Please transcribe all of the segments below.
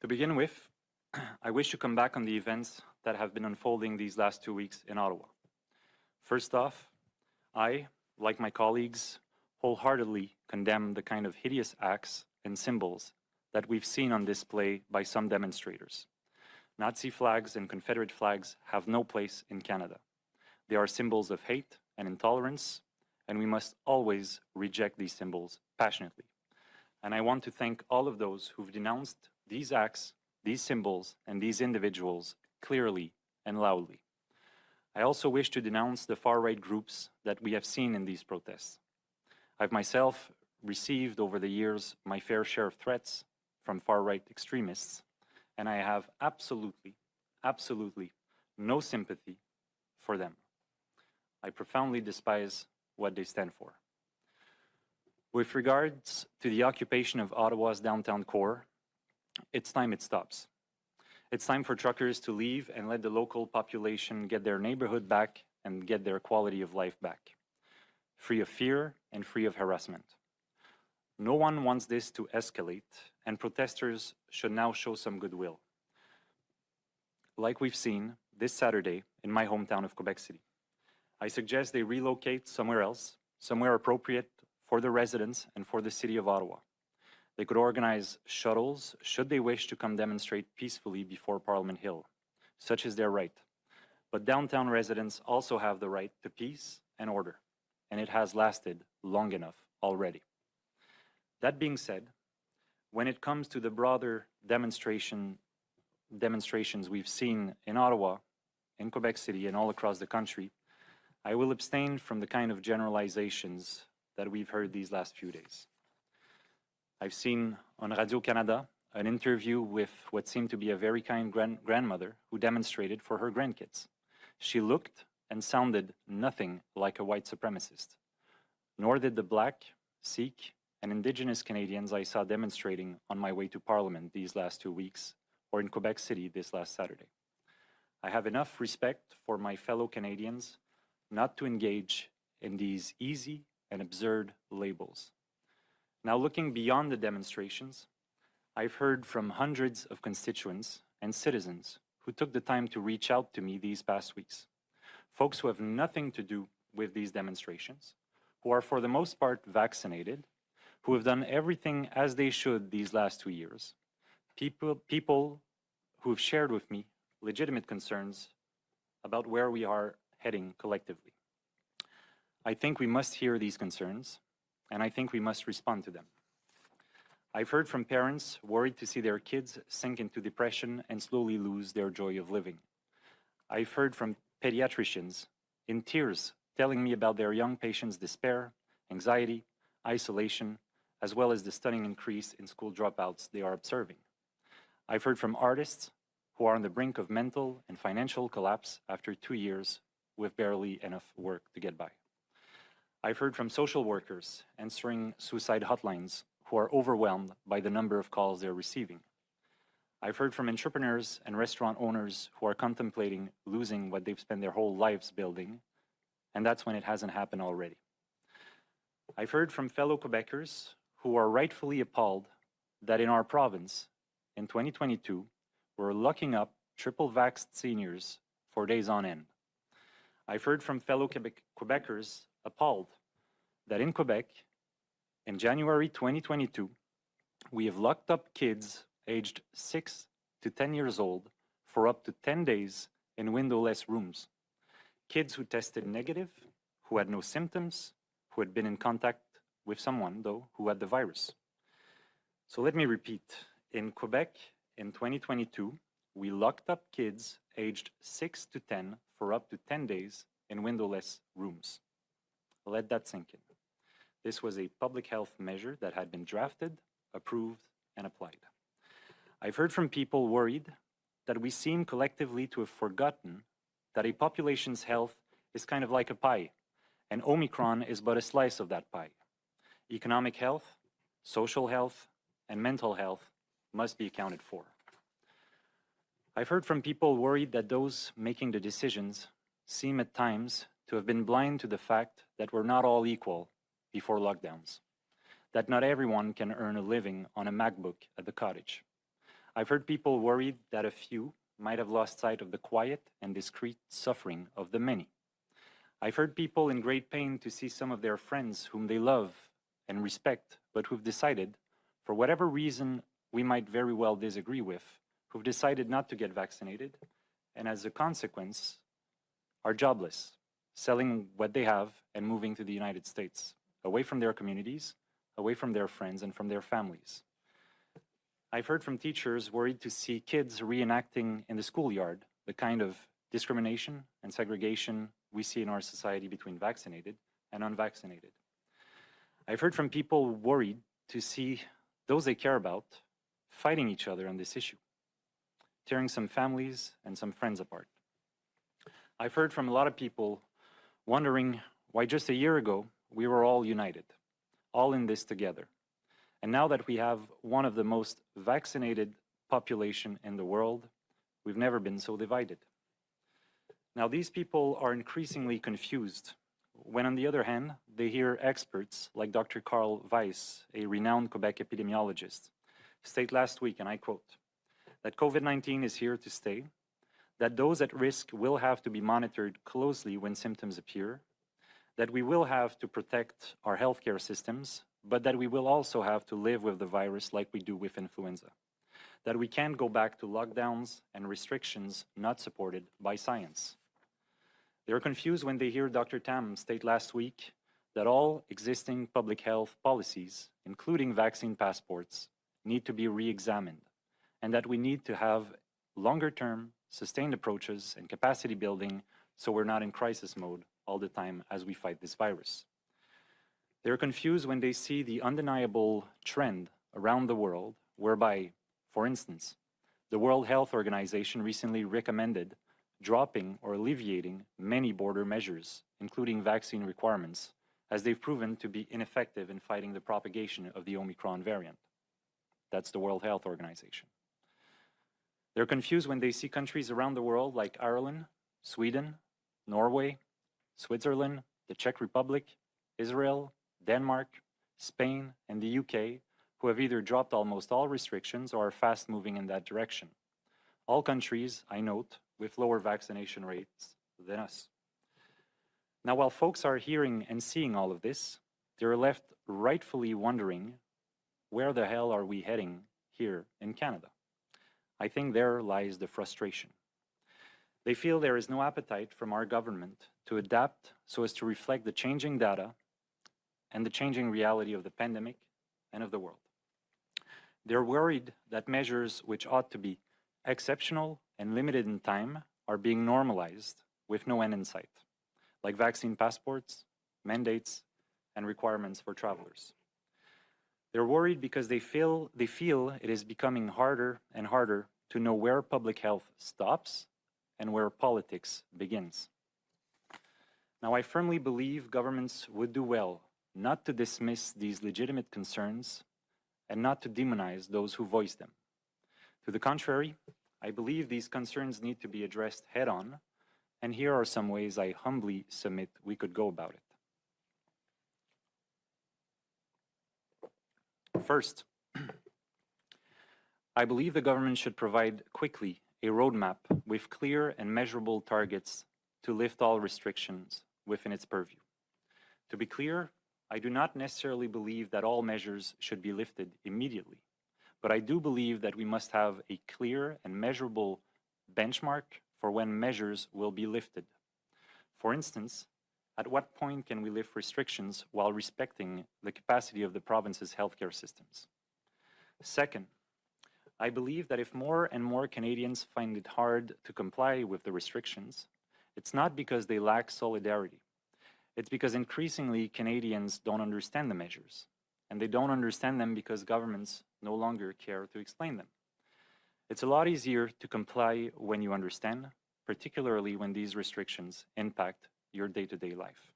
To begin with, I wish to come back on the events that have been unfolding these last 2 weeks in Ottawa. First off, I, like my colleagues, wholeheartedly condemn the kind of hideous acts and symbols that we've seen on display by some demonstrators. Nazi flags and Confederate flags have no place in Canada. They are symbols of hate and intolerance, and we must always reject these symbols passionately. And I want to thank all of those who've denounced these acts, these symbols, and these individuals clearly and loudly. I also wish to denounce the far-right groups that we have seen in these protests. I've myself received over the years my fair share of threats from far-right extremists, and I have absolutely no sympathy for them. I profoundly despise what they stand for. With regards to the occupation of Ottawa's downtown core, it's time it stops. It's time for truckers to leave and let the local population get their neighborhood back and get their quality of life back, free of fear and free of harassment. No one wants this to escalate, and protesters should now show some goodwill, like we've seen this Saturday in my hometown of Quebec City. I suggest they relocate somewhere else, somewhere appropriate for the residents and for the city of Ottawa. They could organize shuttles should they wish to come demonstrate peacefully before Parliament Hill. Such is their right. But downtown residents also have the right to peace and order, and it has lasted long enough already. That being said, when it comes to the broader demonstrations we've seen in Ottawa, in Quebec City, and all across the country, I will abstain from the kind of generalizations that we've heard these last few days. I've seen on Radio-Canada an interview with what seemed to be a very kind grandmother who demonstrated for her grandkids. She looked and sounded nothing like a white supremacist, nor did the Black, Sikh, and Indigenous Canadians I saw demonstrating on my way to Parliament these last 2 weeks, or in Quebec City this last Saturday. I have enough respect for my fellow Canadians not to engage in these easy and absurd labels. Now, looking beyond the demonstrations, I've heard from hundreds of constituents and citizens who took the time to reach out to me these past weeks. Folks who have nothing to do with these demonstrations, who are for the most part vaccinated, who have done everything as they should these last 2 years. People who have shared with me legitimate concerns about where we are heading collectively. I think we must hear these concerns, and I think we must respond to them. I've heard from parents worried to see their kids sink into depression and slowly lose their joy of living. I've heard from pediatricians in tears telling me about their young patients' despair, anxiety, isolation, as well as the stunning increase in school dropouts they are observing. I've heard from artists who are on the brink of mental and financial collapse after 2 years with barely enough work to get by. I've heard from social workers answering suicide hotlines who are overwhelmed by the number of calls they're receiving. I've heard from entrepreneurs and restaurant owners who are contemplating losing what they've spent their whole lives building, and that's when it hasn't happened already. I've heard from fellow Quebecers who are rightfully appalled that in our province, in 2022, we're locking up triple-vaxxed seniors for days on end. I've heard from fellow Quebecers appalled that in Quebec, in January 2022, we have locked up kids aged 6 to 10 years old for up to 10 days in windowless rooms. Kids who tested negative, who had no symptoms, who had been in contact with someone, though, who had the virus. So let me repeat. In Quebec, in 2022, we locked up kids aged 6 to 10 for up to 10 days in windowless rooms. Let that sink in. This was a public health measure that had been drafted, approved, and applied. I've heard from people worried that we seem collectively to have forgotten that a population's health is kind of like a pie, and Omicron is but a slice of that pie. Economic health, social health, and mental health must be accounted for. I've heard from people worried that those making the decisions seem at times to have been blind to the fact that we're not all equal before lockdowns, that not everyone can earn a living on a MacBook at the cottage. I've heard people worried that a few might have lost sight of the quiet and discreet suffering of the many. I've heard people in great pain to see some of their friends whom they love and respect, but who've decided, for whatever reason we might very well disagree with, who've decided not to get vaccinated, and as a consequence, are jobless, selling what they have and moving to the United States, away from their communities, away from their friends and from their families. I've heard from teachers worried to see kids reenacting in the schoolyard the kind of discrimination and segregation we see in our society between vaccinated and unvaccinated. I've heard from people worried to see those they care about fighting each other on this issue, tearing some families and some friends apart. I've heard from a lot of people wondering why just a year ago we were all united, all in this together. And now that we have one of the most vaccinated population in the world, we've never been so divided. Now, these people are increasingly confused when, on the other hand, they hear experts like Dr. Carl Weiss, a renowned Quebec epidemiologist, state last week, and I quote, that COVID-19 is here to stay, that those at risk will have to be monitored closely when symptoms appear, that we will have to protect our healthcare systems, but that we will also have to live with the virus like we do with influenza, that we can't go back to lockdowns and restrictions not supported by science. They're confused when they hear Dr. Tam state last week that all existing public health policies, including vaccine passports, need to be re-examined, and that we need to have longer-term, sustained approaches and capacity building so we're not in crisis mode all the time as we fight this virus. They're confused when they see the undeniable trend around the world whereby, for instance, the World Health Organization recently recommended dropping or alleviating many border measures, including vaccine requirements, as they've proven to be ineffective in fighting the propagation of the Omicron variant. That's the World Health Organization. They're confused when they see countries around the world like Ireland, Sweden, Norway, Switzerland, the Czech Republic, Israel, Denmark, Spain, and the UK, who have either dropped almost all restrictions or are fast moving in that direction. All countries, I note, with lower vaccination rates than us. Now, while folks are hearing and seeing all of this, they're left rightfully wondering, where the hell are we heading here in Canada? I think there lies the frustration. They feel there is no appetite from our government to adapt so as to reflect the changing data and the changing reality of the pandemic and of the world. They're worried that measures which ought to be exceptional and limited in time are being normalized with no end in sight, like vaccine passports, mandates, and requirements for travelers. They're worried because they feel it is becoming harder and harder to know where public health stops and where politics begins. Now, I firmly believe governments would do well not to dismiss these legitimate concerns and not to demonize those who voice them. To the contrary, I believe these concerns need to be addressed head-on, and here are some ways I humbly submit we could go about it. First, I believe the government should provide quickly a roadmap with clear and measurable targets to lift all restrictions within its purview. To be clear, I do not necessarily believe that all measures should be lifted immediately, but I do believe that we must have a clear and measurable benchmark for when measures will be lifted. For instance, at what point can we lift restrictions while respecting the capacity of the province's healthcare systems? Second, I believe that if more and more Canadians find it hard to comply with the restrictions, it's not because they lack solidarity. It's because increasingly Canadians don't understand the measures, and they don't understand them because governments no longer care to explain them. It's a lot easier to comply when you understand, particularly when these restrictions impact your day-to-day life.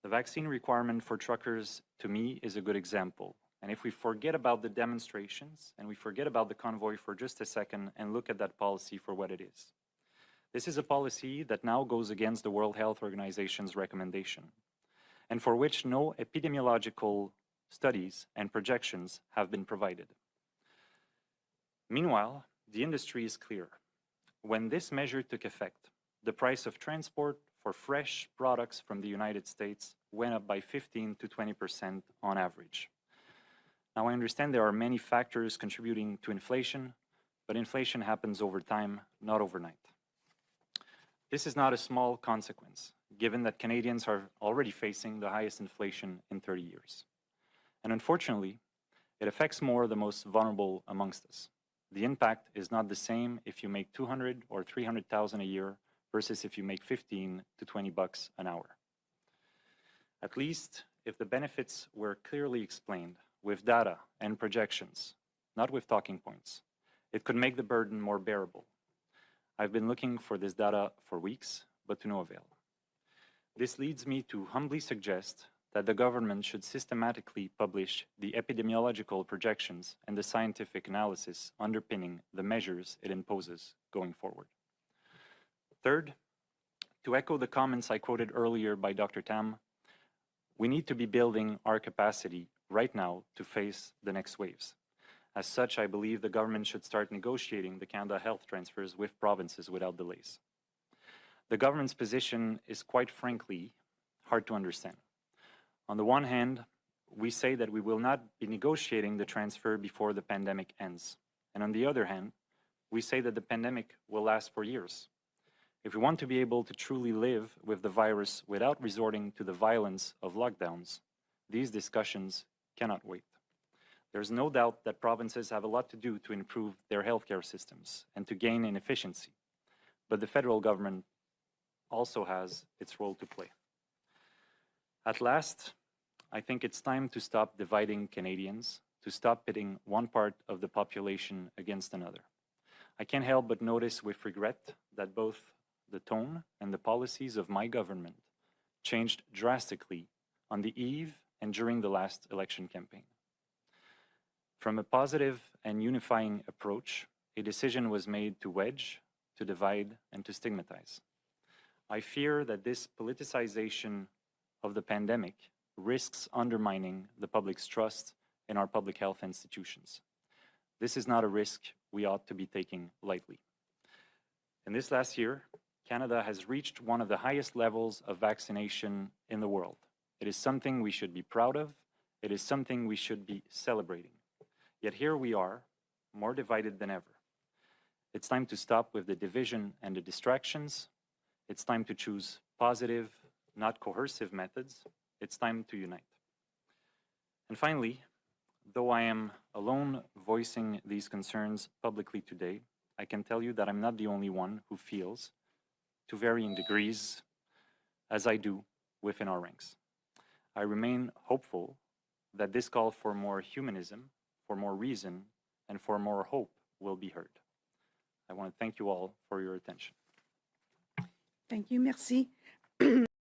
The vaccine requirement for truckers, to me, is a good example. And if we forget about the demonstrations and we forget about the convoy for just a second and look at that policy for what it is. This is a policy that now goes against the World Health Organization's recommendation, and for which no epidemiological studies and projections have been provided. Meanwhile, the industry is clear. When this measure took effect, the price of transport for fresh products from the United States went up by 15 to 20% on average. Now, I understand there are many factors contributing to inflation, but inflation happens over time, not overnight. This is not a small consequence, given that Canadians are already facing the highest inflation in 30 years. And unfortunately, it affects more the most vulnerable amongst us. The impact is not the same if you make $200,000 or $300,000 a year versus if you make 15 to 20 bucks an hour. At least if the benefits were clearly explained with data and projections, not with talking points, it could make the burden more bearable. I've been looking for this data for weeks, but to no avail. This leads me to humbly suggest that the government should systematically publish the epidemiological projections and the scientific analysis underpinning the measures it imposes going forward. Third, to echo the comments I quoted earlier by Dr. Tam, we need to be building our capacity right now to face the next waves. As such, I believe the government should start negotiating the Canada health transfers with provinces without delays. The government's position is quite frankly hard to understand. On the one hand, we say that we will not be negotiating the transfer before the pandemic ends. And on the other hand, we say that the pandemic will last for years. If we want to be able to truly live with the virus without resorting to the violence of lockdowns, these discussions cannot wait. There's no doubt that provinces have a lot to do to improve their healthcare systems and to gain in efficiency, but the federal government also has its role to play. At last, I think it's time to stop dividing Canadians, to stop pitting one part of the population against another. I can't help but notice with regret that both the tone and the policies of my government changed drastically on the eve and during the last election campaign. From a positive and unifying approach, a decision was made to wedge, to divide, and to stigmatize. I fear that this politicization of the pandemic risks undermining the public's trust in our public health institutions. This is not a risk we ought to be taking lightly. In this last year, Canada has reached one of the highest levels of vaccination in the world. It is something we should be proud of. It is something we should be celebrating. Yet here we are, more divided than ever. It's time to stop with the division and the distractions. It's time to choose positive, not coercive methods. It's time to unite. And finally, though I am alone voicing these concerns publicly today, I can tell you that I'm not the only one who feels, to varying degrees, as I do within our ranks. I remain hopeful that this call for more humanism, for more reason, and for more hope will be heard. I want to thank you all for your attention. Thank you, merci.